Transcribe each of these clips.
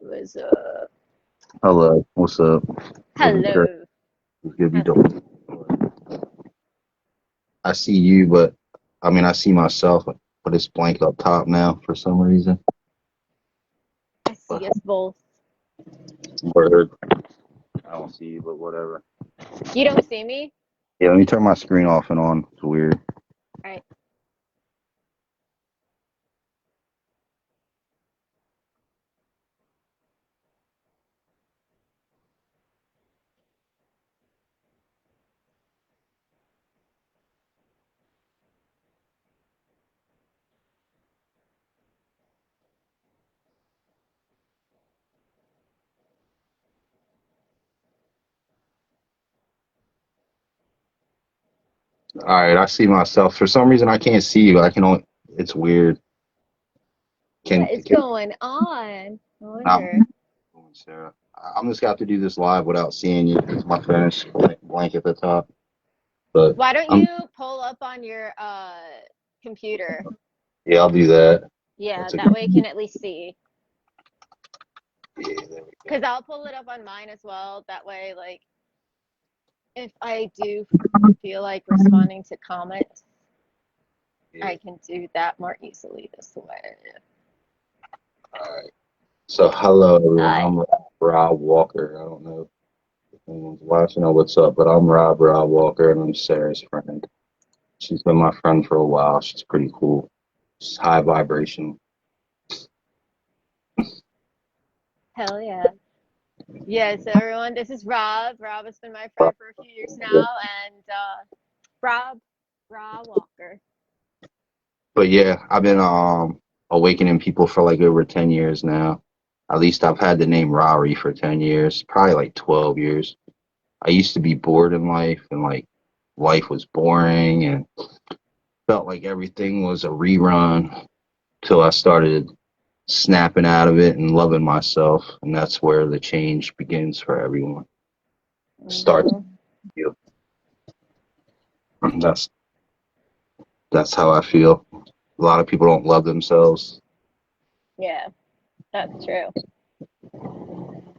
Was Hello, what's up? Living Kurt, hello. what's good be Hel- doing? I see you, but I mean, I see myself, but it's blank up top now for some reason. I But see us both. word, I don't see you, but whatever. You don't see me? Yeah, let me turn my screen off and on. It's weird. All right. All right, I see myself. For some reason, I can't see you. I can only. It's weird. What is Can going on? I not. wonder. Sarah. I'm just gonna have to do this live without seeing you because my phone is blank at the top. But Why don't I'm. you pull up on your computer? Yeah, I'll do that. Yeah, That's a that good. way you can at least see. Yeah, there we Because I'll pull it up on mine as well. That way, like, if I do feel like responding to comments, go. I can do that more easily this way. Yeah. So hello everyone, Hi. I'm Rob Walker. I don't know if anyone's watching or what's up, but I'm Rob Walker and I'm Sarah's friend. She's been my friend for a while. She's pretty cool. She's high vibration. Hell yeah. Yes, everyone, this is Rob. Rob has been my friend for a few years now, and Rob, Rob Walker. But yeah, I've been awakening people for like over 10 years now. At least I've had the name Rari for 10 years, probably like 12 years. I used to be bored in life and like life was boring and felt like everything was a rerun till I started snapping out of it and loving myself, and that's where the change begins for everyone. Starts Hmm. with you. That's that's how I feel. A lot of people don't love themselves. Yeah, that's true.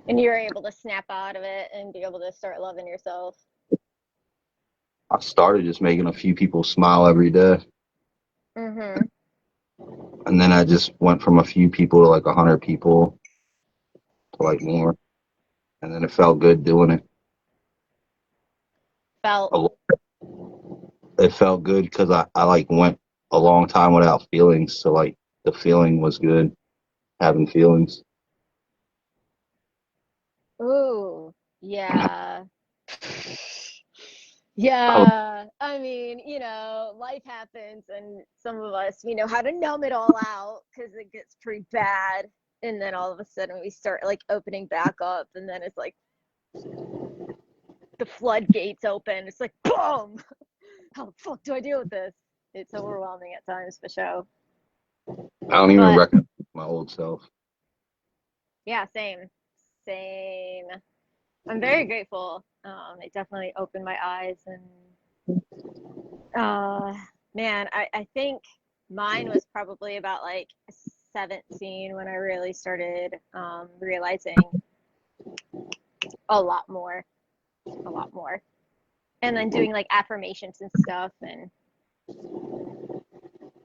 And you're able to snap out of it and be able to start loving yourself. I started just making a few people smile every day, Hmm. and then I just went from a few people to like 100 people to like more, and then it felt good doing it. Felt. It felt good because I like went a long time without feelings, so like the feeling was good, having feelings. Ooh, yeah. I Yeah, I mean, life happens, and some of us, we know how to numb it all out because it gets pretty bad. And then all of a sudden we start like opening back up, and then it's like the floodgates open. It's like, boom! How the fuck do I deal with this? It's overwhelming at times for sure. don't even But recognize my old self. yeah, same. Same. I'm very grateful. It definitely opened my eyes, and Uh, man, I think mine was probably about like 17 when I really started realizing a lot more, a lot more. And then doing like affirmations and stuff and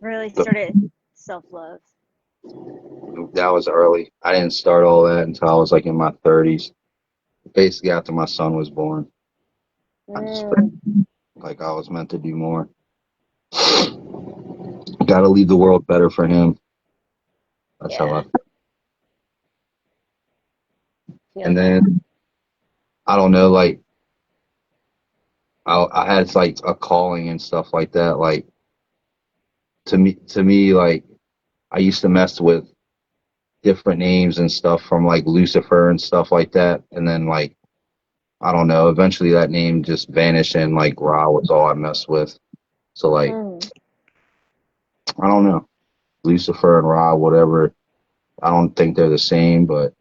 really started self love. That was early. I didn't start all that until I was like in my 30s, basically after my son was born. I just felt Mm, like I was meant to do more. Got to leave the world better for him. That's how I yeah, feel. feel And that. then I don't know, like I had like a calling and stuff like that. Like to me, like I used to mess with different names and stuff from like Lucifer and stuff like that. And then like I don't know, eventually that name just vanished and like Ra was all I messed with. So like Mm, I don't know. Lucifer and Ra, whatever. I don't think they're the same, but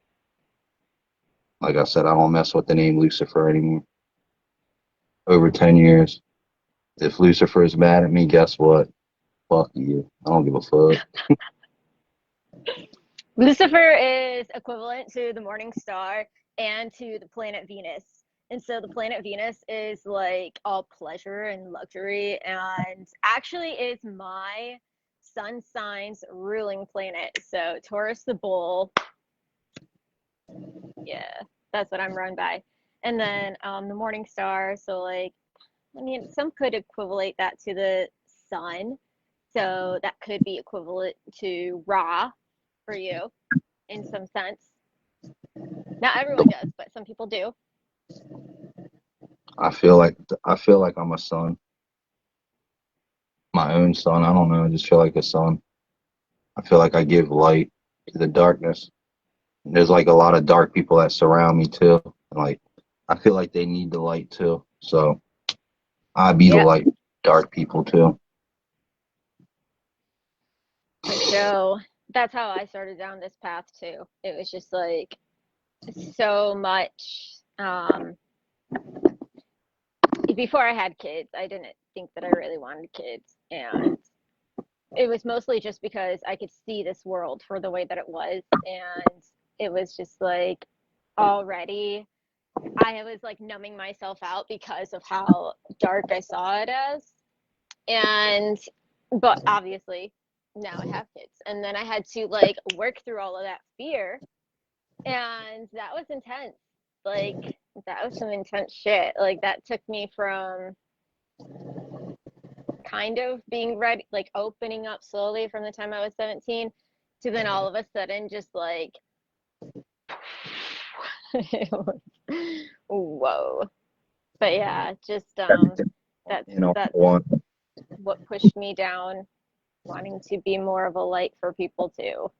like I said, I don't mess with the name Lucifer anymore. Over 10 years. If Lucifer is mad at me, guess what? Fuck you. I don't give a fuck. Lucifer is equivalent to the morning star and to the planet Venus. And so the planet Venus is like all pleasure and luxury, and actually is my sun sign's ruling planet. So Taurus the bull, yeah, that's what I'm run by. And then the morning star, so like, I mean, some could equivalent that to the sun. So that could be equivalent to Ra for you in some sense. Not everyone does, but some people do. I feel like I'm a son, my own son. I don't know. I just feel like a son. I feel like I give light to the darkness. There's like a lot of dark people that surround me too. And like I feel like they need the light too. So I be the Yep, light to dark people too. for sure. That's how I started down this path too. It was just like so much. Before I had kids, I didn't think that I really wanted kids, and it was mostly just because I could see this world for the way that it was, and it was just like already I was like numbing myself out because of how dark I saw it as. And but obviously now I have kids, and then I had to like work through all of that fear, and that was intense. Like that was some intense shit. Like that took me from kind of being ready, like opening up slowly from the time I was 17 to then all of a sudden just like whoa. But yeah, just Everything, that's I that's want. what pushed me down wanting to be more of a light for people too.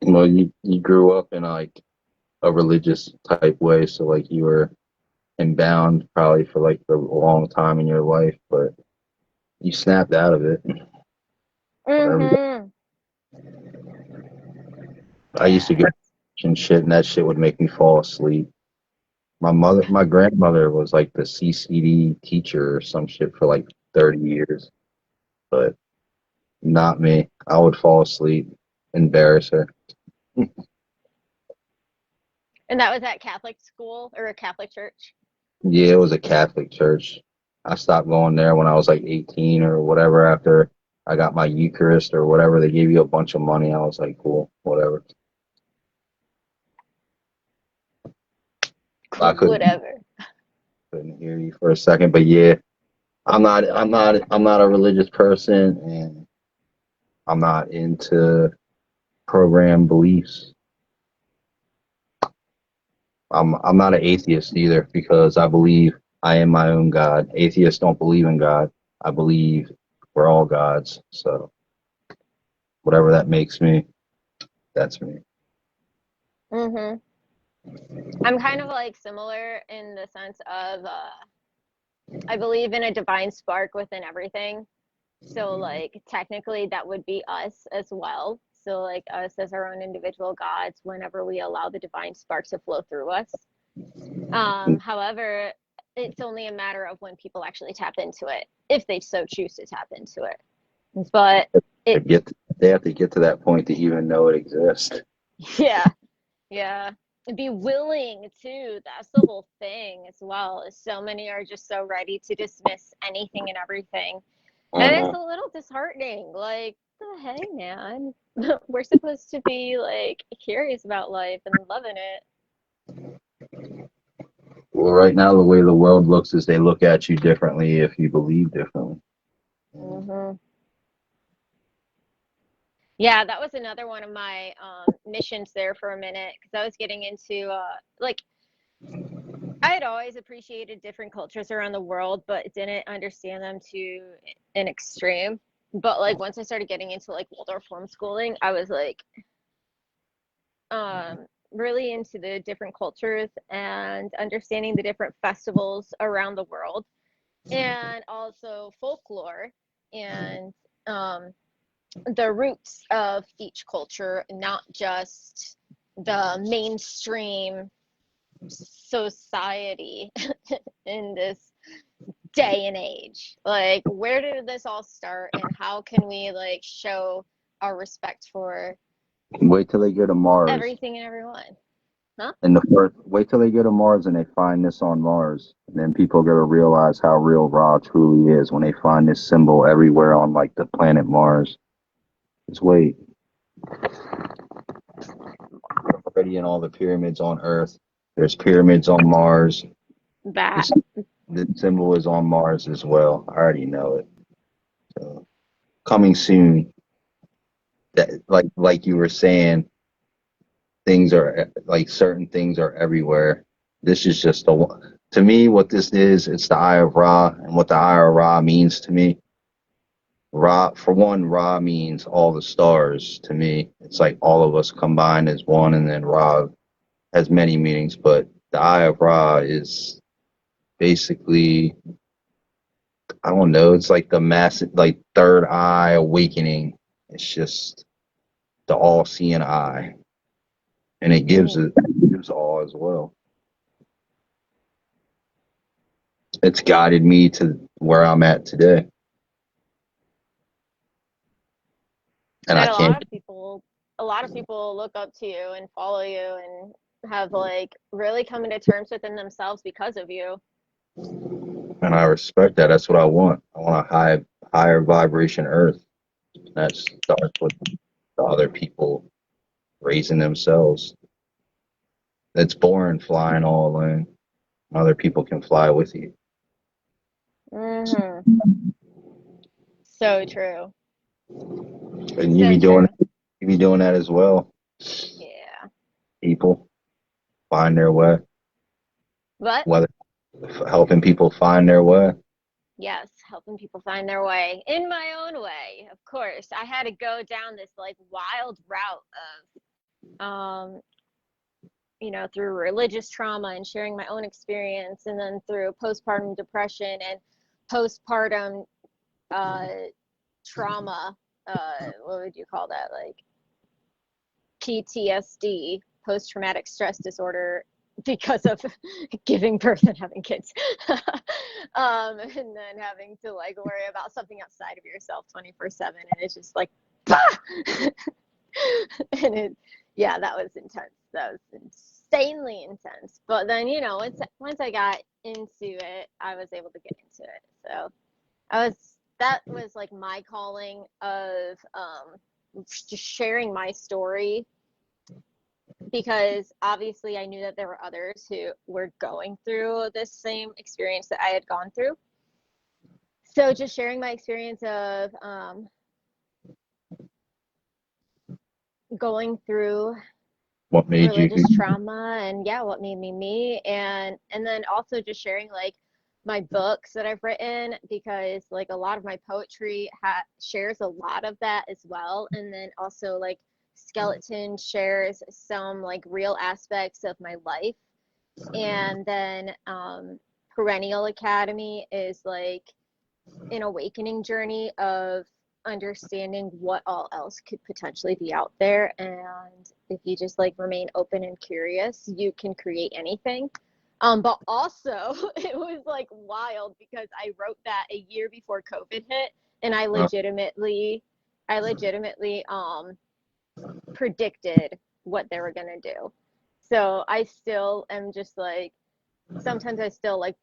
Well, you grew up in like a religious type way, so like you were and bound probably for like a long time in your life, but you snapped out of it. Whatever. Mhm. I used to Yeah. go and shit, and that shit would make me fall asleep. My grandmother was like the CCD teacher or some shit for like 30 years, but not me. I would fall asleep, embarrass her. And that was at Catholic school or a Catholic church? Yeah, it was a Catholic church. I stopped going there when I was like 18 or whatever after I got my Eucharist or whatever. They gave you a bunch of money. I was like, cool, whatever. I Cool, couldn't whatever. couldn't hear you for a second, but yeah, I'm not a religious person, and I'm not into program beliefs. I'm not an atheist either because I believe I am my own God. Atheists don't believe in God. I believe we're all gods. So whatever that makes me, that's me. Mhm. I'm kind of like similar in the sense of I believe in a divine spark within everything. So like technically that would be us as well. So like us as our own individual gods whenever we allow the divine spark to flow through us. However, it's only a matter of when people actually tap into it, if they so choose to tap into it. But To it, get they have to get to that point to even know it exists. yeah, yeah. And be willing to. That's the whole thing as well. Is so many are just so ready to dismiss anything and everything. And it's Uh-huh. a little disheartening. Like, the hey, man. We're supposed to be like curious about life and loving it. Well, right now the way the world looks is they look at you differently if you believe differently. Hmm. Yeah, that was another one of my missions there for a minute because I was getting into like I had always appreciated different cultures around the world, but didn't understand them to an extreme. But like once I started getting into like Waldorf homeschooling, I was like really into the different cultures and understanding the different festivals around the world and also folklore and um, the roots of each culture, not just the mainstream society in this day and age. Like, where did this all start, and how can we like show our respect for? Wait till they go to Mars. Everything and everyone. Huh? And wait till they go to Mars and they find this on Mars. And then people are gonna realize how real Ra truly is when they find this symbol everywhere on like the planet Mars. Just wait. Already in all the pyramids on Earth. There's pyramids on Mars. That. This, the symbol is on Mars as well. I already know it. So coming soon. That like you were saying, things are like certain things are everywhere. This is just the one. To me, what this is, it's the Eye of Ra, and what the Eye of Ra means to me. Ra, for one, Ra means all the stars to me. It's like all of us combined as one, and then Ra has many meanings, but the Eye of Ra is basically, I don't know, it's like the massive, like third eye awakening. It's just the all-seeing eye, and it gives awe as well. It's guided me to where I'm at today, and I And can't. a lot of people look up to you and follow you and have like really coming to terms within themselves because of you. And I respect that. That's what I want. I want a higher vibration Earth. That starts with the other people raising themselves. It's boring flying all alone. Other people can fly with you. Mhm. So true. And So true. you be doing that as well. Yeah. People find their way, But whether helping people find their way. yes, helping people find their way in my own way. Of course, I had to go down this like wild route of through religious trauma and sharing my own experience, and then through postpartum depression and postpartum uh, trauma. What would you call that? Like PTSD, post traumatic stress disorder, because of giving birth and having kids. And then having to like worry about something outside of yourself 24/7. And it's just like, and yeah, that was intense. That was insanely intense. But then, once I got into it, I was able to get into it. So that was like my calling of just sharing my story, because obviously I knew that there were others who were going through this same experience that I had gone through. So just sharing my experience of going through What made you? religious trauma, and yeah, what made me me, and then also just sharing like my books that I've written, because like a lot of my poetry shares a lot of that as well. And then also like Skeleton shares some like real aspects of my life. And then Perennial Academy is like an awakening journey of understanding what all else could potentially be out there. And if you just like remain open and curious, you can create anything. But also, it was like wild because I wrote that a year before COVID hit, and I legitimately predicted what they were gonna do. So I still am just like, sometimes I still like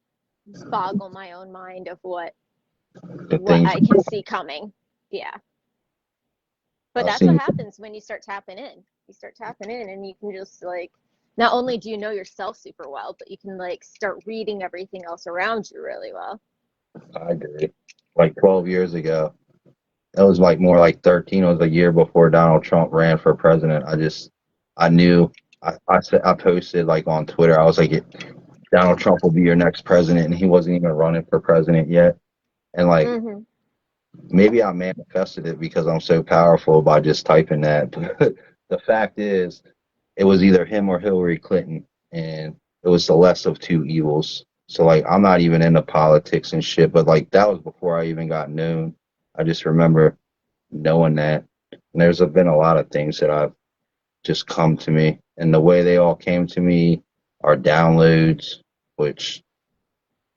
boggle my own mind of The what things I can see coming. Yeah. But I've that's what seen. happens when you start tapping in. You start tapping in, and you can just like, not only do you know yourself super well, but you can like start reading everything else around you really well. I agree. Like 12 years ago, it was like more like 13. It was a year before Donald Trump ran for president. I knew. I posted like on Twitter. I was like, Donald Trump will be your next president, and he wasn't even running for president yet. And like Mm-hmm. maybe I manifested it because I'm so powerful by just typing that. But the fact is, it was either him or Hillary Clinton, and it was the less of two evils. So like, I'm not even into politics and shit, but like that was before I even got known. I just remember knowing that. And there's been a lot of things that I've just come to me, and the way they all came to me are downloads, which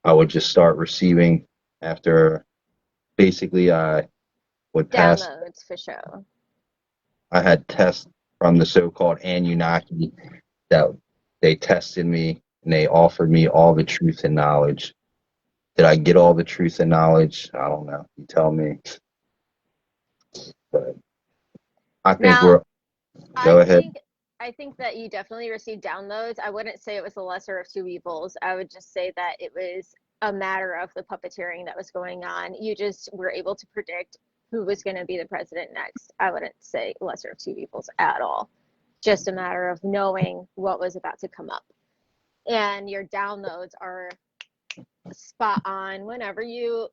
I would just start receiving after basically I would pass. Downloads for sure. I had tests. from the so-called Anunnaki that they tested me and they offered me all the truth and knowledge. Did I get all the truth and knowledge? I don't know. You tell me. But I think Now, we're. Go I ahead. think I think that you definitely received downloads. I wouldn't say it was the lesser of two evils. I would just say that it was a matter of the puppeteering that was going on. You just were able to predict who was going to be the president next. I wouldn't say lesser of two evils at all. Just a matter of knowing what was about to come up. And your downloads are spot on whenever you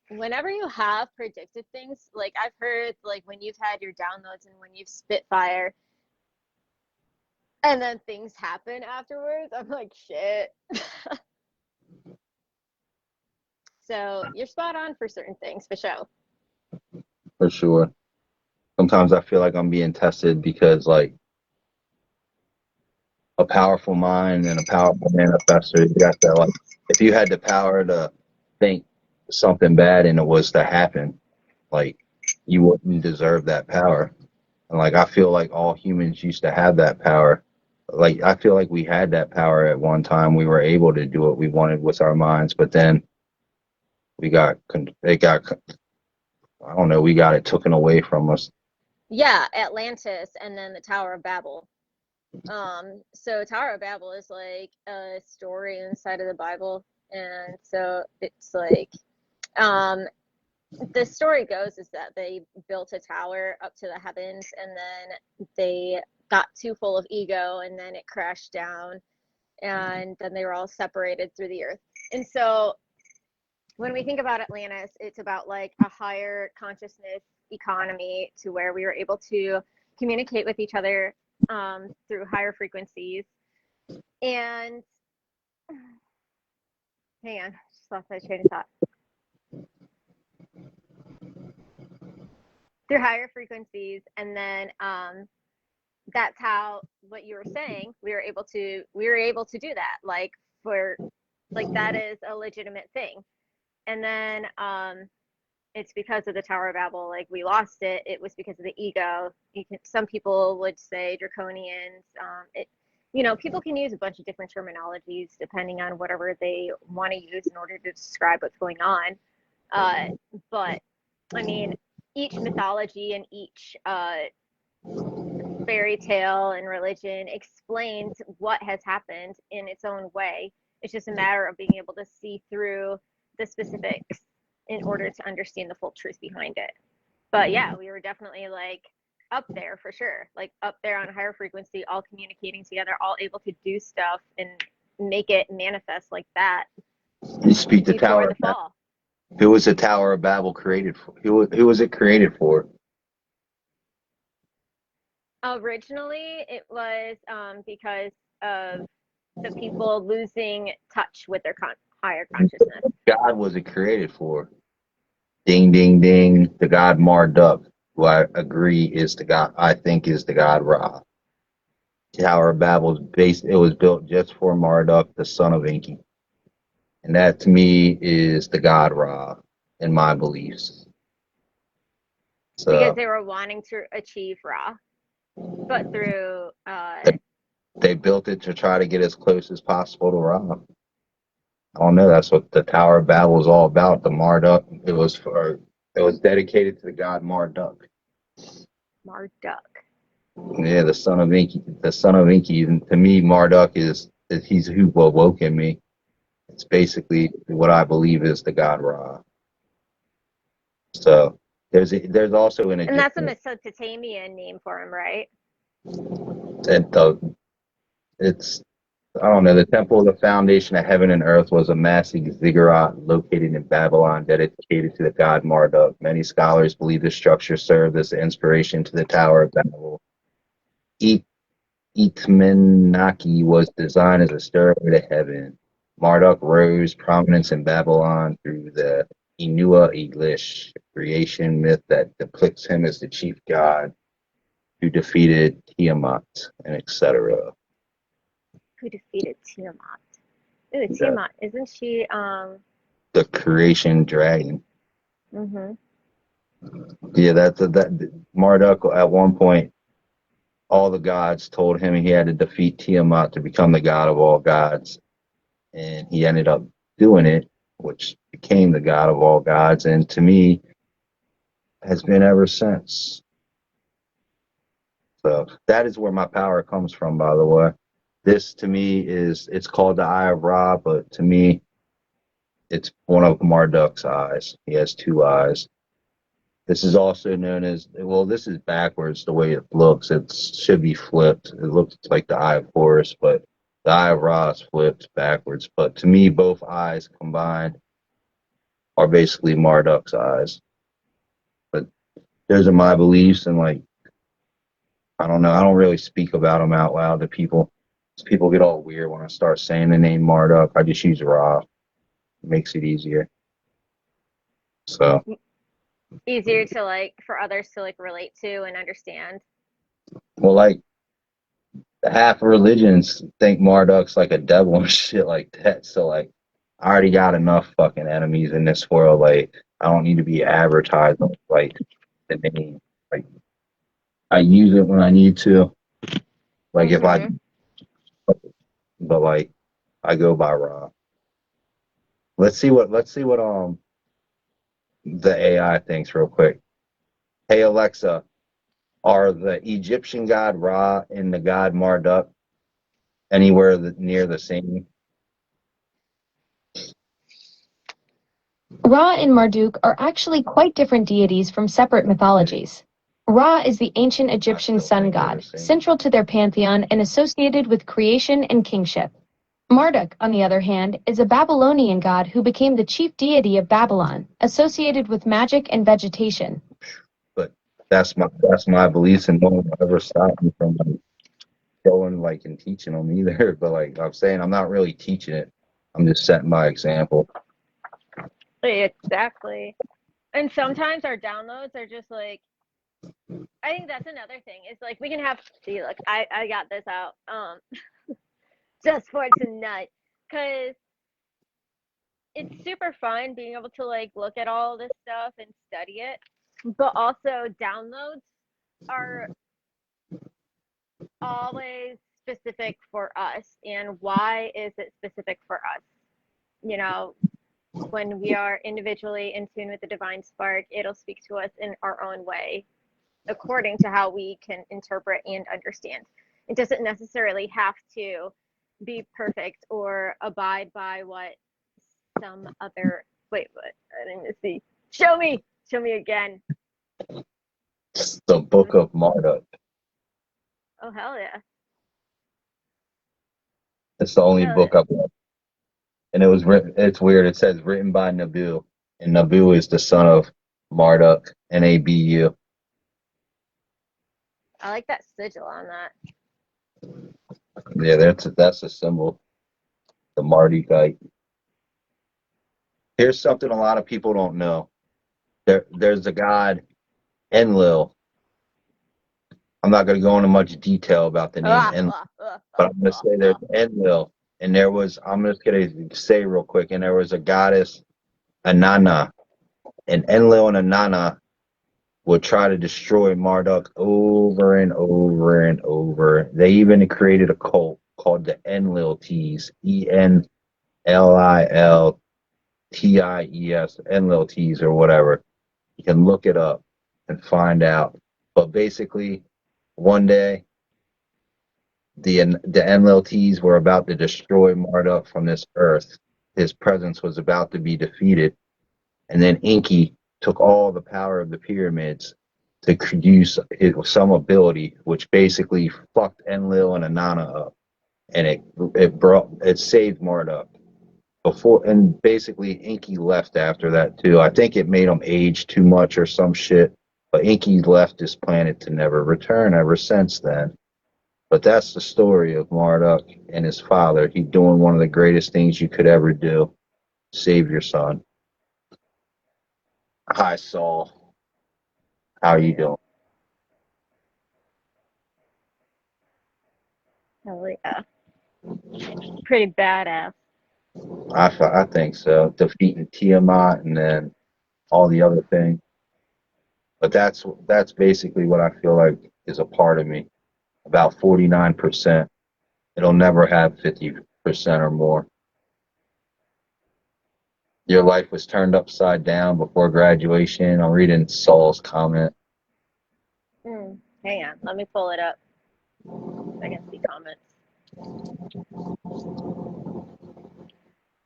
have predicted things. Like I've heard like when you've had your downloads and when you've spit fire and then things happen afterwards, I'm like, shit. So you're spot on for certain things, for sure. For sure. Sometimes I feel like I'm being tested because like a powerful mind and a powerful manifestor, you got that like if you had the power to think something bad and it was to happen, like you wouldn't deserve that power. And like I feel like all humans used to have that power. Like I feel like we had that power at one time. We were able to do what we wanted with our minds, but then it got I don't know, we got it taken away from us. Yeah, Atlantis and then the Tower of Babel. So Tower of Babel is like a story inside of the Bible. And so it's like um the story goes is that they built a tower up to the heavens and then they got too full of ego and then it crashed down and then they were all separated through the earth. And so when we think about Atlantis, it's about like a higher consciousness economy to where we were able to communicate with each other through higher frequencies. And hang on, just lost my train of thought. Through higher frequencies, and then that's how what you were saying we were able to do that like for like that is a legitimate thing. And then it's because of the Tower of Babel. Like we lost it. It was because of the ego. Some people would say draconians. People can use a bunch of different terminologies depending on whatever they want to use in order to describe what's going on. But I mean, each mythology and each fairy tale and religion explains what has happened in its own way. It's just a matter of being able to see through the specifics in order to understand the full truth behind it. But yeah, we were definitely like up there for sure, like up there on a higher frequency, all communicating together, all able to do stuff and make it manifest like that You speak the before Tower the of Babel. fall. Who was the Tower of Babel created for? Who was it created for? Originally, it was because of the people losing touch with their higher consciousness. God was it created for? Ding, ding, ding. The god Marduk, who I agree is the god. I think is the god Ra. Tower of Babel was based. It was built just for Marduk, the son of Enki, and that to me is the god Ra, in my beliefs. Because So they were wanting to achieve Ra, but through they, they built it to try to get as close as possible to Ra. I don't know. That's what the Tower of Babel was all about. The Marduk. It was for. It was dedicated to the god Marduk. Marduk. Yeah, the son of Enki. The son of Enki. And to me, Marduk is he's who awoke in me. It's basically what I believe is the god Ra. So there's also an And that's a Egyptian. Mesopotamian name for him, right? And it's I don't know. The temple of the foundation of heaven and earth was a massive ziggurat located in Babylon dedicated to the god Marduk. Many scholars believe the structure served as the inspiration to the Tower of Babel. Itmenaki was designed as a stairway to heaven. Marduk rose prominence in Babylon through the Enua Elish creation myth that depicts him as the chief god who defeated Tiamat and etc. Who defeated Tiamat? Ooh, The, Tiamat, isn't she? the creation dragon. Mm-hmm. Yeah, that Marduk at one point all the gods told him he had to defeat Tiamat to become the god of all gods, and he ended up doing it, which became the god of all gods, and to me has been ever since. So that is where my power comes from, by the way. This to me is it's called the Eye of Ra, but to me it's one of Marduk's eyes. He has two eyes. This is also known as, well, this is backwards the way it looks. It should be flipped. It looks like the Eye of Horus, but the Eye of Ra is flipped backwards. But to me, both eyes combined are basically Marduk's eyes. But those are my beliefs, and like, I don't know. I don't really speak about them out loud to people. People get all weird when I start saying the name Marduk. I just use Ra. It makes it easier. So, Easier to like for others to like relate to and understand. well, like half religions think Marduk's like a devil and shit like that. So like, I already got enough fucking enemies in this world. Like, I don't need to be advertising like the name. Like, I use it when I need to. Like if I, Mm-hmm. but like, I go by Ra. Let's see what the AI thinks real quick. Hey Alexa, are the Egyptian god Ra and the god Marduk anywhere near the same? Ra and Marduk are actually quite different deities from separate mythologies. Ra is the ancient Egyptian sun god, central to their pantheon and associated with creation and kingship. Marduk, on the other hand, is a Babylonian god who became the chief deity of Babylon, associated with magic and vegetation. But that's my beliefs, and no one will ever stop me from like, going like and teaching them either. But like I'm saying, I'm not really teaching it. I'm just setting my example. Exactly. And sometimes our downloads are just like, I think that's another thing. It's like we can have, see, look, I got this out just for tonight because it's super fun being able to like look at all this stuff and study it. But also downloads are always specific for us. And why is it specific for us? You know, when we are individually in tune with the divine spark, it'll speak to us in our own way, according to how we can interpret and understand. It doesn't necessarily have to be perfect or abide by what some other. Wait, what? I didn't see. Show me again. It's the Book of Marduk. Oh hell yeah! It's the only Hell book yeah! I've read, and it was written. It's weird. It says written by Nabu, and Nabu is the son of Marduk, Nabu. I like that sigil on that. Yeah, that's a symbol, the Mardukite. Here's something a lot of people don't know. There's a god Enlil. I'm not going to go into much detail about the name Enlil, but I'm going to say there's Enlil, and I'm just going to say real quick, and there was a goddess Anana, and Enlil and Anana would try to destroy Marduk over and over and over. They even created a cult called the Enlil-Ties, Enlilties, Enlil-Ties or whatever. You can look it up and find out. But basically, one day the Enlil-Ties were about to destroy Marduk from this earth. His presence was about to be defeated, and then Enki took all the power of the pyramids to produce some ability, which basically fucked Enlil and Anana up, and it saved Marduk. And basically Inky left after that too. I think it made him age too much or some shit. But Inky left this planet to never return ever since then. But that's the story of Marduk and his father. He doing one of the greatest things you could ever do. Save your son. Hi Saul. How you doing? Hell yeah! Pretty badass. I think so. Defeating Tiamat and then all the other things. But that's basically what I feel like is a part of me. about 49%. It'll never have 50% or more. Your life was turned upside down before graduation. I'm reading Saul's comment. Hang on, let me pull it up so I can see comments.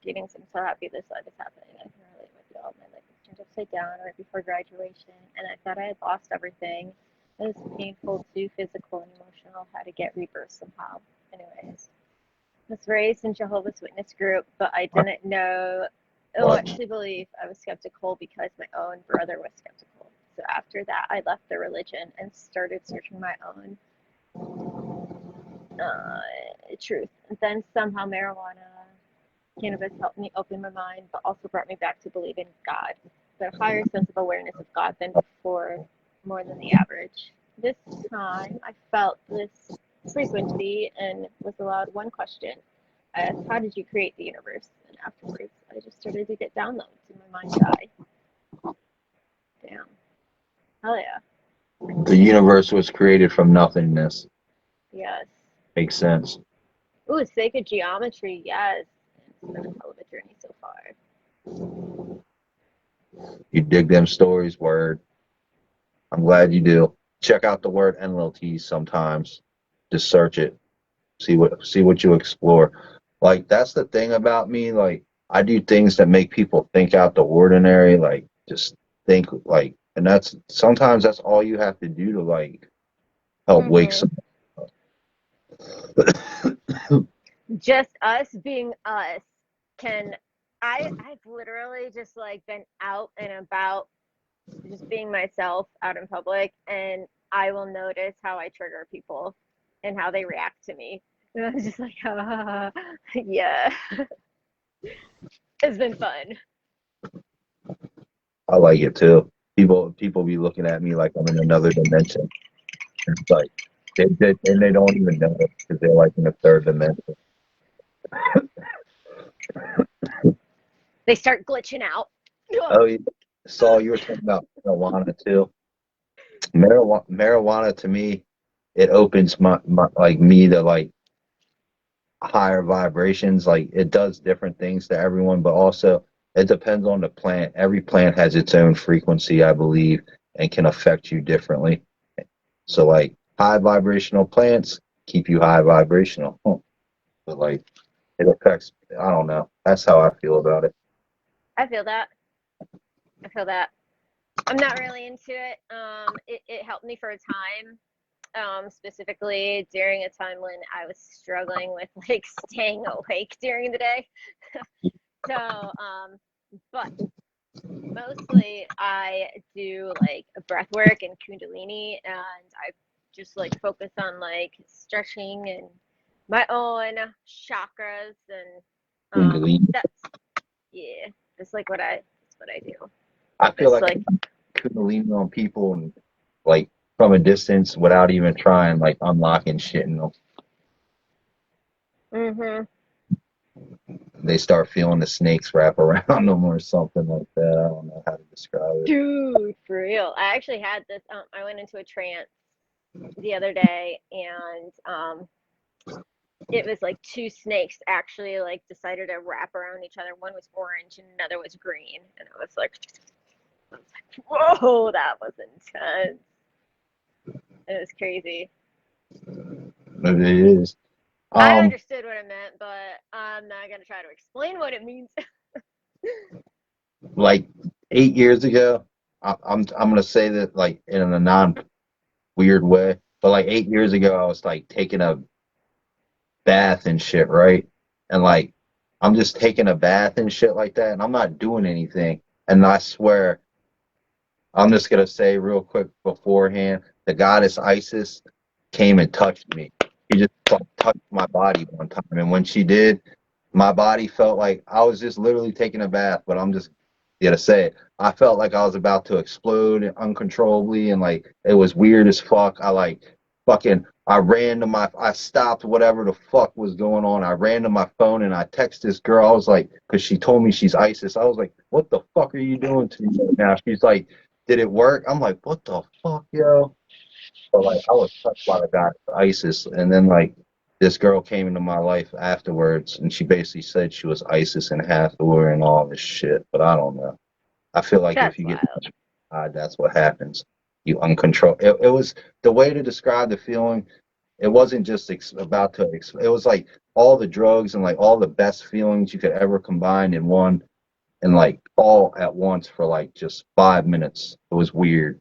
Getting so happy this life is happening. I can relate with y'all. My life was turned upside down right before graduation, and I thought I had lost everything. It was painful, too physical and emotional. Had to get rebirth somehow. Anyways, I was raised in Jehovah's Witness group, but I didn't know what to believe. I was skeptical because my own brother was skeptical. So after that, I left the religion and started searching my own truth. And then somehow marijuana, cannabis helped me open my mind, but also brought me back to believe in God, but a higher sense of awareness of God than before, more than the average. This time, I felt this frequency and was allowed one question. I asked, how did you create the universe? And afterwards, I just started to get downloads in my mind's eye. Damn. Hell yeah. The universe was created from nothingness. Yes. Makes sense. Ooh, sacred geometry, yes. It's been a hell of a journey so far. You dig them stories, word. I'm glad you do. Check out the word NLT sometimes. Just search it. See what you explore. Like, that's the thing about me. Like, I do things that make people think out the ordinary. Like, just think, like, and sometimes that's all you have to do to, like, help wake someone up. Just us being us I've literally just like been out and about, just being myself out in public, and I will notice how I trigger people and how they react to me. And I'm just like, yeah. It's been fun. I like it too. People be looking at me like I'm in another dimension. It's like and they don't even know it because they're like in a third dimension. They start glitching out. Oh, yeah. Saul, you were talking about marijuana too. Marijuana to me, it opens my like me to like higher vibrations. Like, it does different things to everyone, but also it depends on the plant. Every plant has its own frequency, I believe, and can affect you differently. So like high vibrational plants keep you high vibrational. But like it affects, I don't know. That's how I feel about it. I feel that. I'm not really into it. It helped me for a time, specifically during a time when I was struggling with like staying awake during the day. So, but mostly I do like breath work and kundalini, and I just like focus on like stretching and my own chakras, and that's like what I do. I feel Just like like Kundalini on people and like from a distance without even trying, like unlocking shit in them. They start feeling the snakes wrap around them or something like that. I don't know how to describe it. Dude, for real. I actually had this. I went into a trance the other day, and it was like two snakes actually like decided to wrap around each other. One was orange and another was green, and I was like, whoa, that was intense. It was crazy. It is. I understood what it meant, but I'm not gonna try to explain what it means. Like 8 years ago, I'm gonna say that like in a non weird way, but like 8 years ago, I was like taking a bath and shit, right? And like I'm just taking a bath and shit like that, and I'm not doing anything. And I swear, I'm just gonna say real quick beforehand, the goddess Isis came and touched me. She just like, touched my body one time, and when she did, my body felt like I was just literally taking a bath. But I'm just gonna say it. I felt like I was about to explode uncontrollably, and like it was weird as fuck. I stopped whatever the fuck was going on. I ran to my phone and I texted this girl. I was like, because she told me she's ISIS. I was like, what the fuck are you doing to me right now? She's like, did it work? I'm like, what the fuck, yo? So like I was touched by the guy ISIS, and then like this girl came into my life afterwards, and she basically said she was ISIS and Hathor and all this shit. But I don't know. I feel like if That's you get wild. touched by God, that's what happens. You uncontrolled. It was the way to describe the feeling. It wasn't just about to. It was like all the drugs and like all the best feelings you could ever combine in one, and like all at once for like just 5 minutes. It was weird.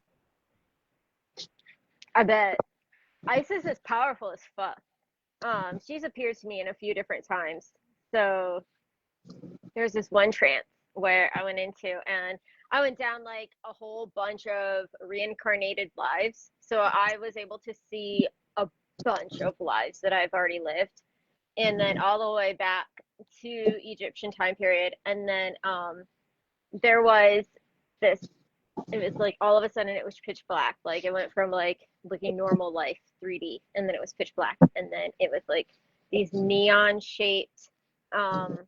I bet. Isis is powerful as fuck. She's appeared to me in a few different times. So there's this one trance where I went into, and I went down like a whole bunch of reincarnated lives. So I was able to see a bunch of lives that I've already lived, and then all the way back to Egyptian time period. And then there was this, it was like all of a sudden it was pitch black. Like it went from like looking normal life 3D, and then it was pitch black, and then it was like these neon shaped um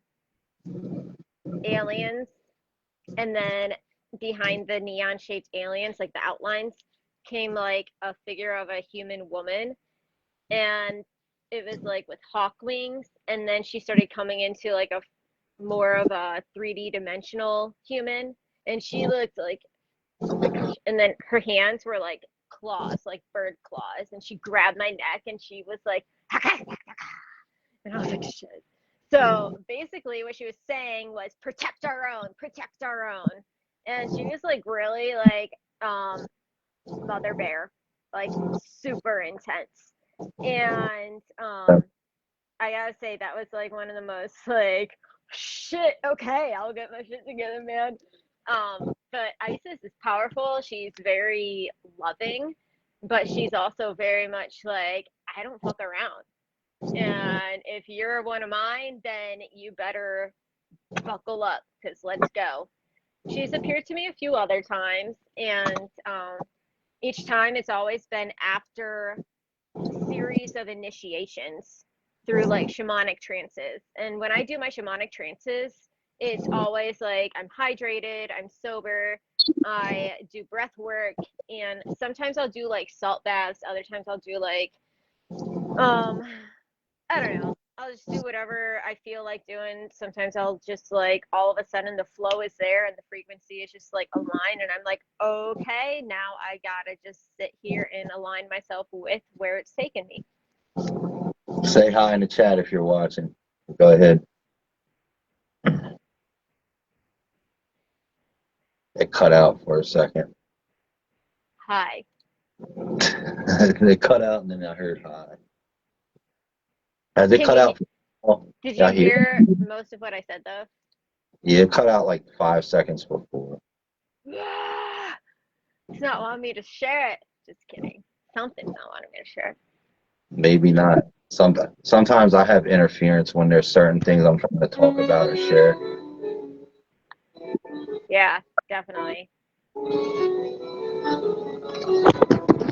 aliens, and then behind the neon shaped aliens, like the outlines, came like a figure of a human woman, and it was like with hawk wings, and then she started coming into like a more of a 3D dimensional human, and she looked like, oh my gosh, and then her hands were like claws, like bird claws, and she grabbed my neck and she was like, and I was like, shit. So basically, what she was saying was protect our own, protect our own. And she was like really like mother bear, like super intense. And I gotta say that was like one of the most like shit. Okay, I'll get my shit together, man. But Isis is powerful. She's very loving, but she's also very much like I don't fuck around. And if you're one of mine, then you better buckle up because let's go. She's appeared to me a few other times, and each time it's always been after series of initiations through like shamanic trances. And when I do my shamanic trances, it's always like I'm hydrated, I'm sober, I do breath work, and sometimes I'll do like salt baths, other times I'll do like um I don't know. I'll just do whatever I feel like doing. Sometimes I'll just like all of a sudden the flow is there and the frequency is just like aligned, and I'm like, okay, now I gotta just sit here and align myself with where it's taken me. Say hi in the chat if you're watching. Go ahead. It cut out for a second. Hi. They cut out and then I heard hi. Has it Can cut you out? Oh, did yeah, you I hear. hear most of what I said though? Yeah, it cut out like 5 seconds before. It's not wanting me to share it. Just kidding. Something's not wanting me to share it. Maybe not. Sometimes I have interference when there's certain things I'm trying to talk about or share. Yeah, definitely.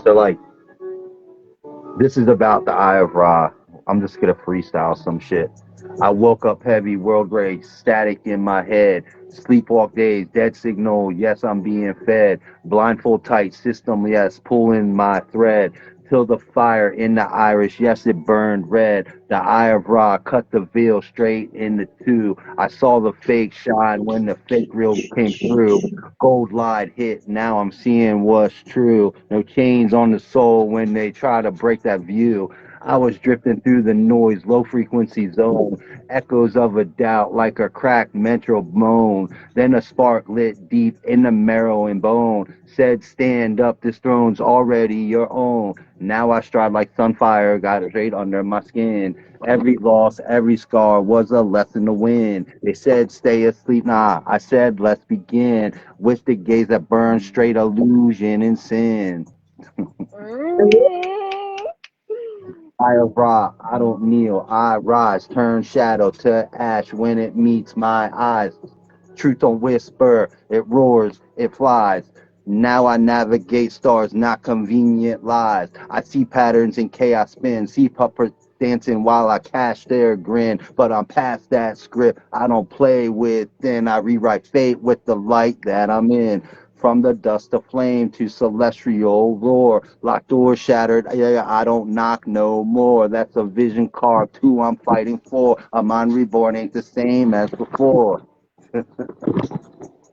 So like this is about the Eye of Ra. I'm just gonna freestyle some shit. I woke up heavy, world rage, static in my head. Sleepwalk days, dead signal, yes, I'm being fed. Blindfold tight, system, yes, pulling my thread. Till the fire in the iris, yes, it burned red. The Eye of Ra cut the veil straight in the two. I saw the fake shine when the fake real came through. Gold light hit, now I'm seeing what's true. No chains on the soul when they try to break that view. I was drifting through the noise, low frequency zone, echoes of a doubt like a cracked mental moan. Then a spark lit deep in the marrow and bone, said, stand up, this throne's already your own. Now I stride like sunfire, got it straight under my skin. Every loss, every scar was a lesson to win. They said, stay asleep. Nah, I said, let's begin. With the gaze that burns straight illusion and sin. I arise, I don't kneel, I rise, turn shadow to ash when it meets my eyes. Truth don't whisper, it roars, it flies. Now I navigate stars, not convenient lies. I see patterns in chaos spin, see puppets dancing while I cash their grin. But I'm past that script, I don't play with, then I rewrite fate with the light that I'm in. from the dust of flame to celestial roar. Locked door shattered, yeah, I don't knock no more. That's a vision carved, who I'm fighting for. A mind reborn ain't the same as before.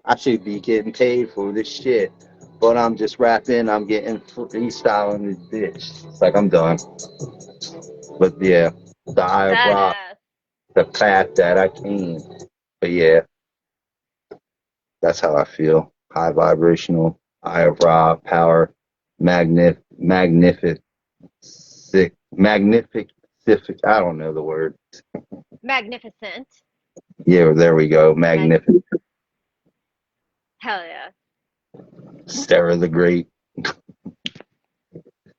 I should be getting paid for this shit, but I'm just rapping, I'm getting freestyling this bitch. It's like I'm done. But yeah, the Eye of Ra, Badass. the path that I came. But yeah, that's how I feel. High vibrational, Eye of Ra, power, magnificent, magnific, I don't know the word. Magnificent. Yeah, there we go. Magnificent. Hell yeah. Sarah the Great.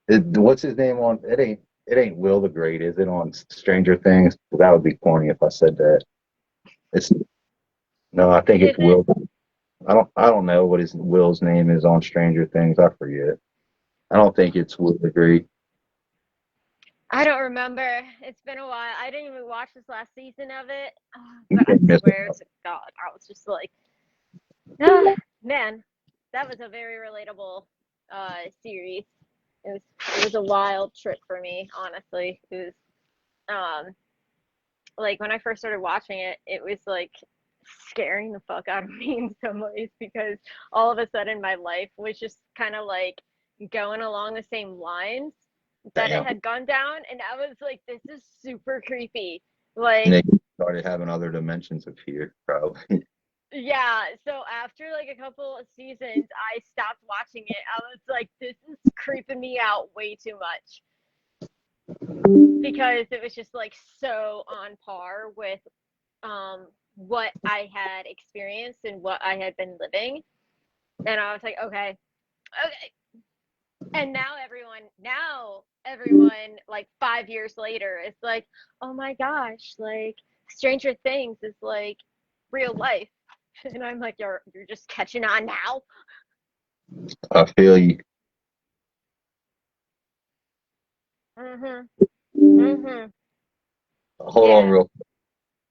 What's his name on? It ain't Will the Great, is it, on Stranger Things? That would be corny if I said that. It's no, I think Is it's it? Will. I don't know what his Will's name is on Stranger Things. I forget. I don't think it's Will the Great. I don't remember. It's been a while. I didn't even watch this last season of it. You But I can't miss it. swear to God, I was just like, ah, man, that was a very relatable series. It was a wild trip for me, honestly. It was like when I first started watching it, it was like scaring the fuck out of me in some ways because all of a sudden my life was just kind of like going along the same lines that it Damn. had gone down, and I was like, this is super creepy. And Like, they started having other dimensions of fear, probably. yeah, so after like a couple of seasons, I stopped watching it. I was like, this is creeping me out way too much because it was just like so on par with what I had experienced and what I had been living. And I was like, okay, okay. And now everyone, like 5 years later, is like, oh my gosh, like Stranger Things is like real life. And I'm like, you're just catching on now. I feel you. Mhm. Mhm. Hold on Yeah. real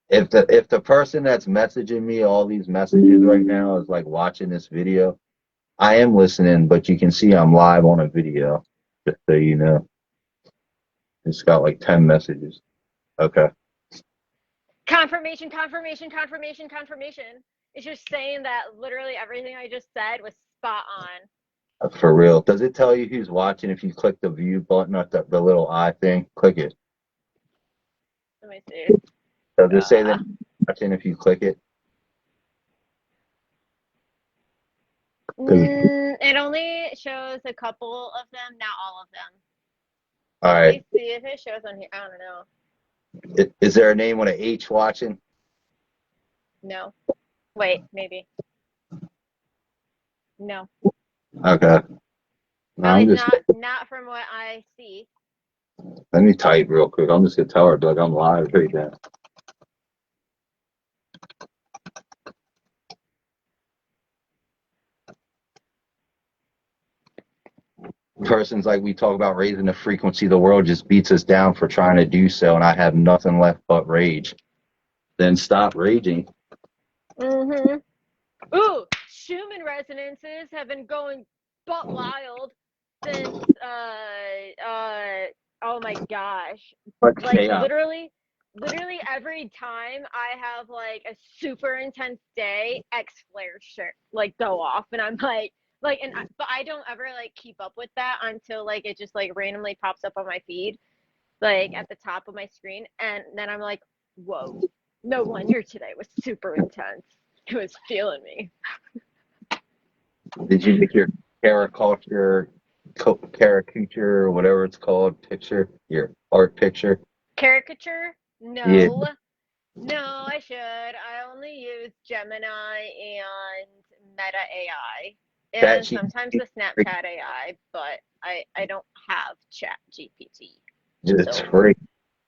quick. If the person that's messaging me all these messages right now is like watching this video, I am listening, but you can see I'm live on a video. Just so you know. It's got like 10 messages. Okay. Confirmation, confirmation, confirmation, confirmation. It's just saying that literally everything I just said was spot on. For real. Does it tell you who's watching if you click the view button or the little eye thing? Click it. Let me see. Does it say that Uh, you're watching if you click it? 'Cause- it only shows a couple of them, not all of them. all Let right. me see if it shows on here. I don't know. Is there a name with an H watching? No. Wait, maybe. No. Okay. No, At I'm least just, not from what I see. let me type real quick. I'm just going to tell her, Doug, I'm live right now. Persons like we talk about raising the frequency, the world just beats us down for trying to do so, and I have nothing left but rage. Then stop raging. Mm-hmm. Ooh, Schumann resonances have been going butt wild since oh my gosh. But Like chaos. literally every time I have like a super intense day, X flares like go off, and I'm like but I don't ever like keep up with that until like it just like randomly pops up on my feed, like at the top of my screen, and then I'm like, whoa, no wonder today was super intense. It was feeling me. Did you make your caricature, or whatever it's called, picture, your art picture? Caricature? Yeah. No. No, I should. I only use Gemini and Meta AI That and she, sometimes the Snapchat AI, but I don't have Chat GPT. it's So free.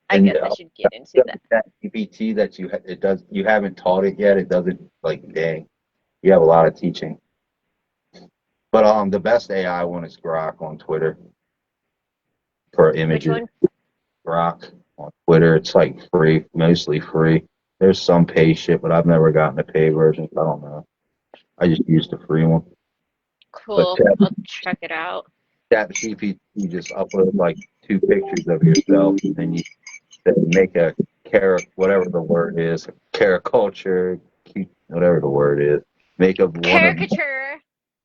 I And guess I should get into that. that GPT that you haven't taught it yet. It doesn't, like, dang. You have a lot of teaching. But the best AI one is Grok on Twitter for Which images. one? Grok on Twitter. It's like free, mostly free. There's some pay shit, but I've never gotten a pay version. So I don't know. I just used the free one. But Cool. I'll check it out. Chat GPT just upload like 2 pictures of yourself, and you say, make a whatever the word is, caricature, whatever the word is. Make up one of Caricature.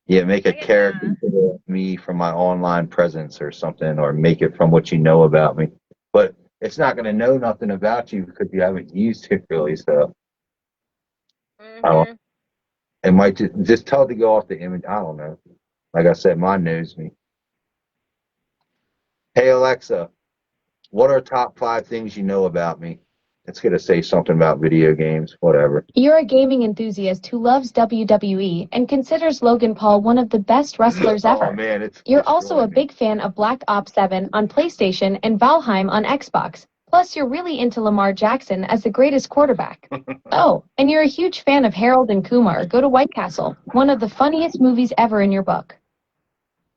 make a I get that. caricature of me from my online presence or something, or make it from what you know about me. But it's not going to know nothing about you because you haven't used it really. So I don't. Mhm. It might just tell it to go off the image. I don't know. Like I said, mine knows me. Hey Alexa, what are top 5 things you know about me? It's gonna say something about video games, whatever. You're a gaming enthusiast who loves WWE and considers Logan Paul one of the best wrestlers Oh ever. man, it's You're also a destroying me. big fan of Black Ops 7 on PlayStation and Valheim on Xbox. Plus, you're really into Lamar Jackson as the greatest quarterback. Oh, and you're a huge fan of Harold and Kumar Go to White Castle, one of the funniest movies ever in your book.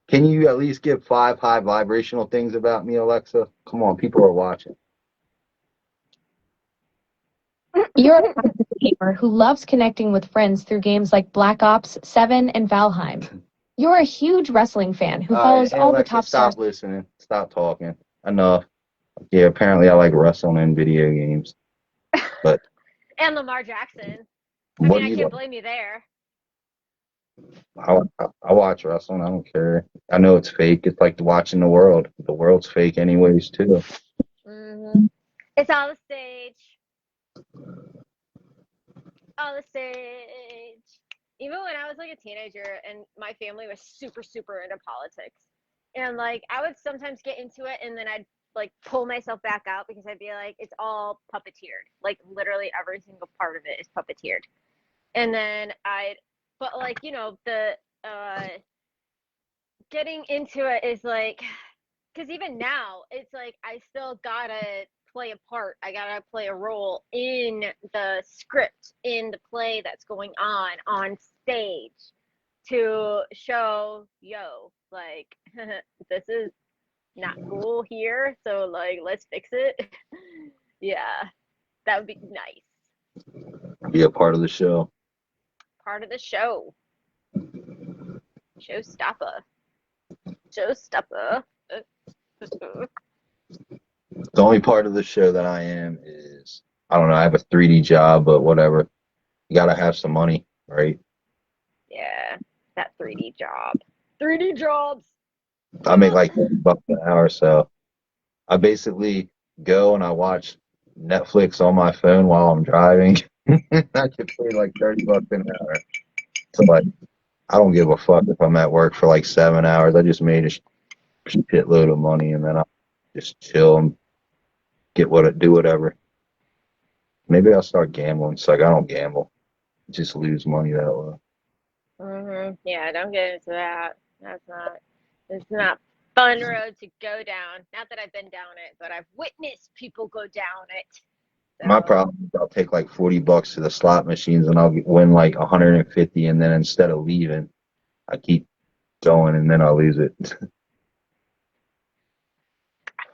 Can you at least give 5 high vibrational things about me, Alexa? Come on, people are watching. You're a passionate gamer who loves connecting with friends through games like Black Ops 7 and Valheim. You're a huge wrestling fan who follows Hey all the Alexa, top stars. stop listening. Stop talking. Enough. Yeah, apparently I like wrestling and video games. But And Lamar Jackson. I what mean, do I you can't like? blame you there. I watch wrestling. I don't care. I know it's fake. It's like watching the world. The world's fake anyways, too. Mhm. It's all a stage. All the stage. Even when I was like a teenager and my family was super, super into politics. And like I would sometimes get into it and then I'd like pull myself back out because I'd be like, it's all puppeteered. Like literally every single part of it is puppeteered. And then but like, the uh getting into it is like, because even now it's like I still gotta play a part. I gotta play a role in the script, in the play that's going on stage to show, yo, like this is not cool here, so like let's fix it. Yeah, that would be nice. Be a part of the show. Part of the show. Showstopper. Showstopper. The only part of the show that I am is, I don't know, I have a 3D job, but whatever. You gotta have some money, right? Yeah, that 3D job. 3D jobs. I make like $30 an hour, so I basically go and I watch Netflix on my phone while I'm driving. I get paid like $30 an hour. So like, I don't give a fuck if I'm at work for like 7 hours. I just made a shitload of money, and then I'll just chill and do whatever. Maybe I'll start gambling. It's like I don't gamble, just lose money that way. Yeah, don't get into that. It's not fun road to go down. Not that I've been down it, but I've witnessed people go down it. My So problem is I'll take like $40 to the slot machines and I'll win like 150, and then instead of leaving, I keep going and then I'll lose it.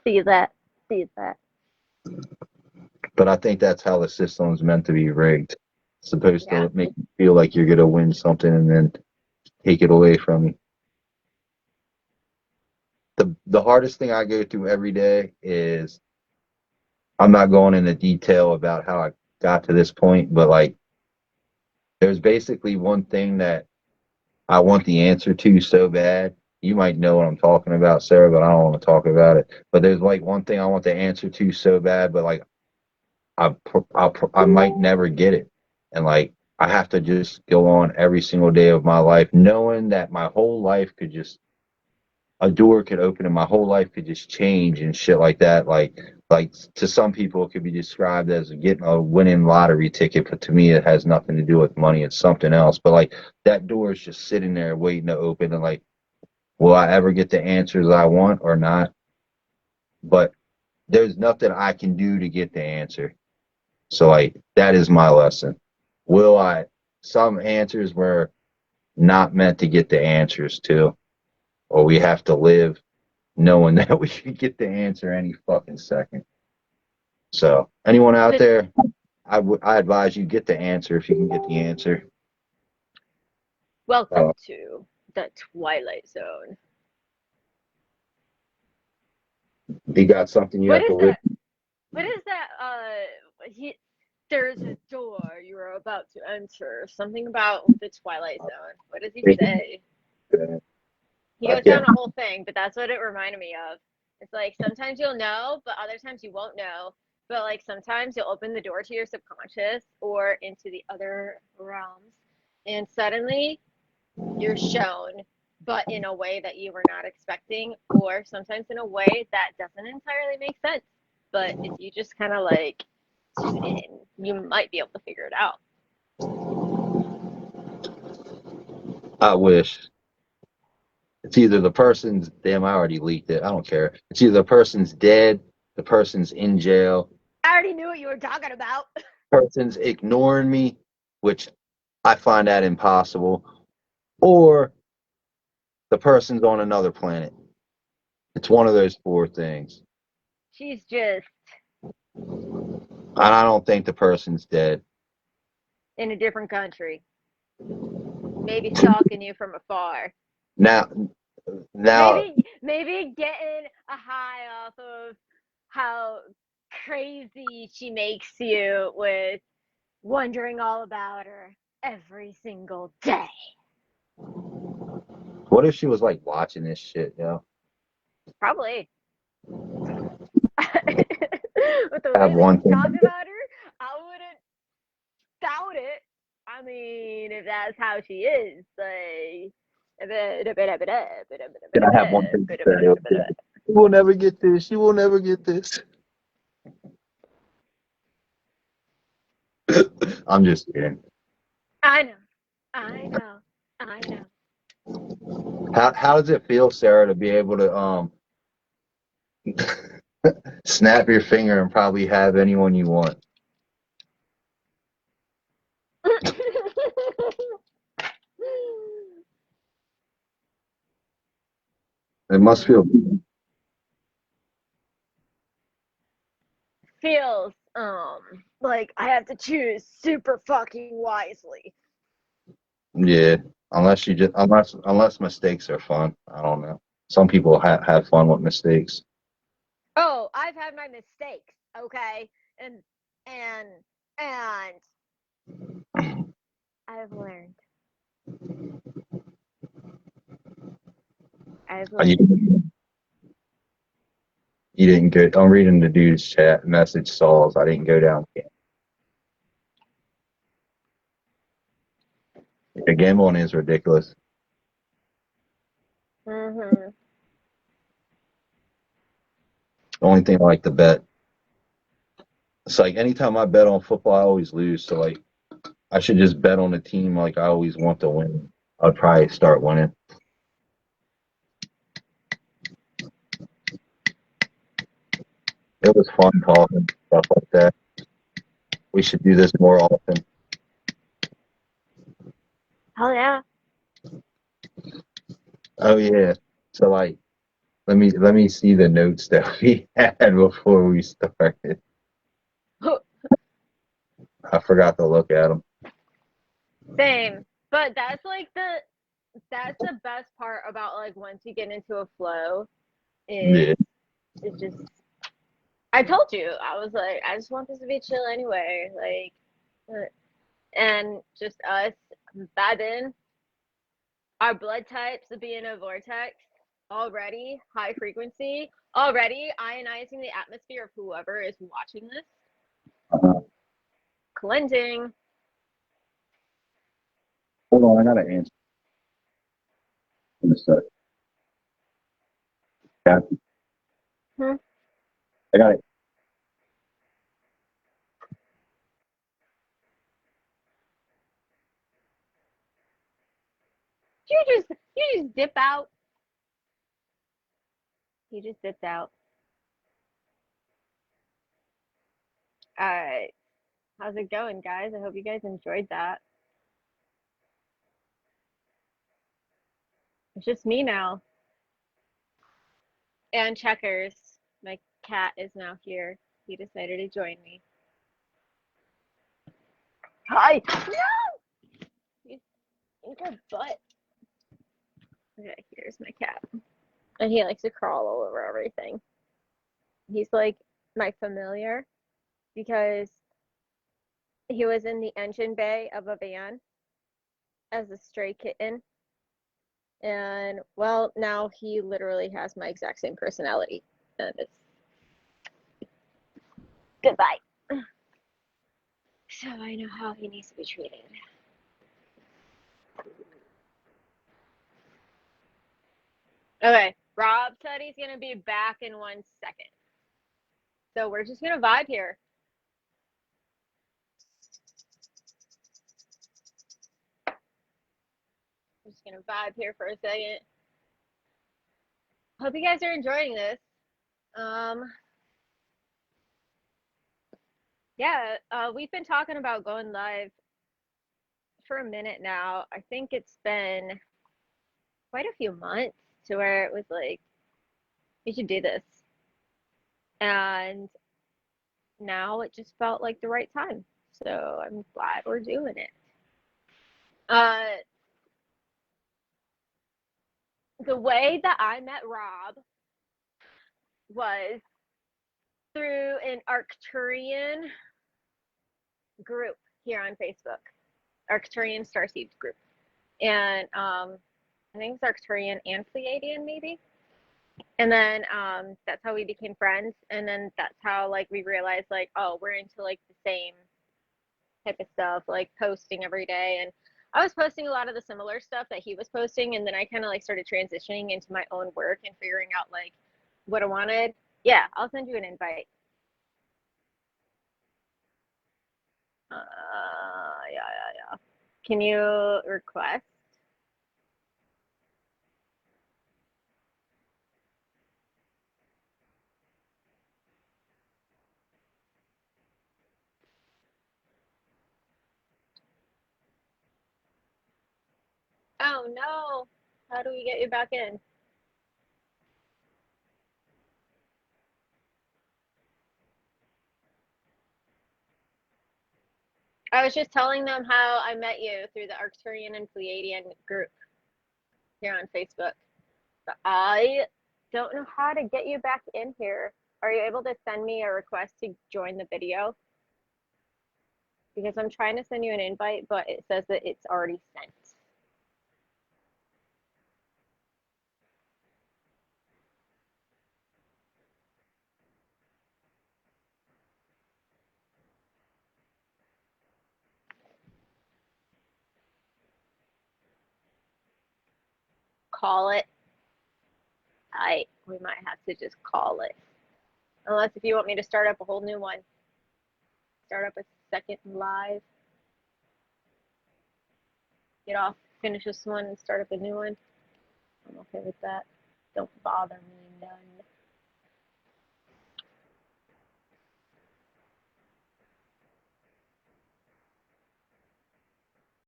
see that. See that. But I think that's how the system is meant to be rigged. It's supposed Yeah. to make you feel like you're gonna win something and then take it away from you. The hardest thing I go through every day is, I'm not going into detail about how I got to this point, but like there's basically one thing that I want the answer to so bad. You might know what I'm talking about, Sarah, but I don't want to talk about it. But there's like one thing I want the answer to so bad, but like I might never get it, and like I have to just go on every single day of my life, knowing that my whole life could just, a door could open and my whole life could just change and shit like that. Like to some people it could be described as getting a winning lottery ticket, but to me it has nothing to do with money. It's something else. But like that door is just sitting there waiting to open, and like, will I ever get the answers I want or not? But there's nothing I can do to get the answer. So like that is my lesson. Will I? Some answers were not meant to get the answers to, or we have to live knowing that we could get the answer any fucking second. So anyone out The there, I advise you get the answer if you can get the answer. welcome to The Twilight Zone. You got something you What have to is live? that? What is that? There's a door you are about to enter. Something about the Twilight Zone. What does he say? He goes Yeah. down a whole thing, but that's what it reminded me of. It's like sometimes you'll know, but other times you won't know. But like sometimes you'll open the door to your subconscious or into the other realms, and suddenly you're shown, but in a way that you were not expecting, or sometimes in a way that doesn't entirely make sense. But if you just kind of like tune in, you might be able to figure it out. I wish. It's either the person's, damn, I already leaked it. I don't care. It's either the person's dead, the person's in jail, I already knew what you were talking about. the person's ignoring me, which I find that impossible, or the person's on another planet. It's one of those four things. She's just And I don't think the person's dead. in a different country, maybe stalking you from afar. Now, Maybe getting a high off of how crazy she makes you with wondering all about her every single day. what if she was like watching this shit, yo? Probably. With the I have way that one you talk thing. about her, I wouldn't doubt it. I mean, if that's how she is, like. Can I have one thing to say? She will never get this. She will never get this. I'm just kidding. I know. I know. I know. How does it feel, Sarah, to be able to snap your finger and probably have anyone you want? It must feel. Feels like I have to choose super fucking wisely. Yeah, unless mistakes are fun. I don't know. Some people have fun with mistakes. Oh, I've had my mistakes, okay? And and I've learned. I've learned. You didn't go. I'm reading the dude's chat message, Saul's. I didn't go down. The gambling is ridiculous. Mhm. The only thing I like to bet. It's like anytime I bet on football, I always lose. So like, I should just bet on a team like I always want to win. I'd probably start winning. It was fun talking stuff like that. We should do this more often. Hell yeah. Oh yeah. So like, let me see the notes that we had before we started. I forgot to look at them. Same. But that's the best part about like once you get into a flow Yeah. is it's just I told you, I was like, I just want this to be chill anyway. And just us vibing, our blood types be in a vortex already, high frequency, already ionizing the atmosphere of whoever is watching this. Uh-huh. Cleansing. Hold on, I gotta answer in a sec. Yeah, Hmm? I got it. You just dip out. He just dipped out. All right. How's it going, guys? I hope you guys enjoyed that. It's just me now. And Checkers. My cat is now here. He decided to join me. Hi. No! You in your butt. Okay, here's my cat. And he likes to crawl all over everything. He's like my familiar because he was in the engine bay of a van as a stray kitten. And well, now he literally has my exact same personality. And it's goodbye. So I know how he needs to be treated. Okay, Rob said he's gonna be back in 1 second. So we're just gonna vibe here. We're just gonna vibe here for a second. Hope you guys are enjoying this. Yeah, we've been talking about going live for a minute now. I think it's been quite a few months to where it was like, we should do this. And now it just felt like the right time. So I'm glad we're doing it. Uh, the way that I met Rob was through an Arcturian group here on Facebook, Arcturian Starseeds group. And I think it's Arcturian and Pleiadian, maybe. And then that's how we became friends. And then that's how like we realized like, oh, we're into like the same type of stuff, like posting every day. And I was posting a lot of the similar stuff that he was posting, and then I kind of like started transitioning into my own work and figuring out like what I wanted. Yeah, I'll send you an invite. Yeah. Can you request? Oh no. How do we get you back in? I was just telling them how I met you through the Arcturian and Pleiadian group here on Facebook. But I don't know how to get you back in here. Are you able to send me a request to join the video? Because I'm trying to send you an invite, but it says that it's already sent. Call it. We might have to just call it. Unless if you want me to start up a whole new one. Start up a second live. Get off, finish this one, and start up a new one. I'm okay with that. Don't bother me none.